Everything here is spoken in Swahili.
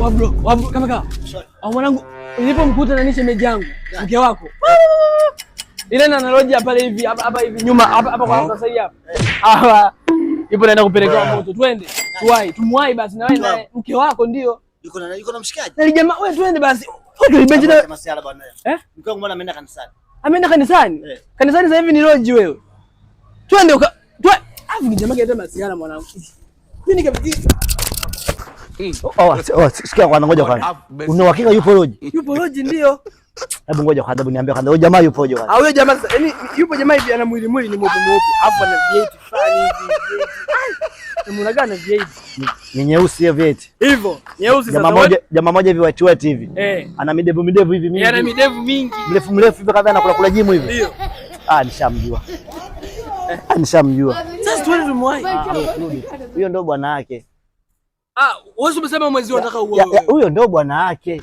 Wabro kama kama. Au mwanangu nilipomkuta na shemeji yangu, mke wako. Ile na analoji pale hivi hapa hivi nyuma hapa kwa sasa hivi hapa. Hawa ipo naenda kupelekwa moto. Twende. Tumwai basi na wewe na mke wako ndio. Yuko na mshikaji. Na jamaa wewe twende basi. Wewe benchi na masiala bwana. Mke wangu mbona ameenda kanisani? Ameenda kanisani? Kanisani sasa hivi ni lodge wewe. Twende afu ni jamaa kaita masiala mwanangu. Mimi nikabidi. Sikia kwanza, ngoja kwanza. Una uhakika yupo lodge? Yupo lodge ndio. Hebu ngoja kwanza, niambie kwanza, huyo jamaa yupoje kwanza? Huyo jamaa sasa, yani yupo jamaa hivi ana mwili ni mweupe. Hapo ana vieti fulani hivi. Unaona gani vieti? Ni nyeusi hiyo vieti. Hivyo, nyeusi sasa. Jamaa moja hivi white hivi. Ana midevu hivi mingi. Ana midevu mingi. Mrefu hivi kadhaa na kula jimu hivi. Ndio. Nishamjua. Nishamjua. Sasa tuende tumwai. Huyo ndo bwana wake. Wewe umesema mwezi unataka uoe. Huyo ndo bwana wake.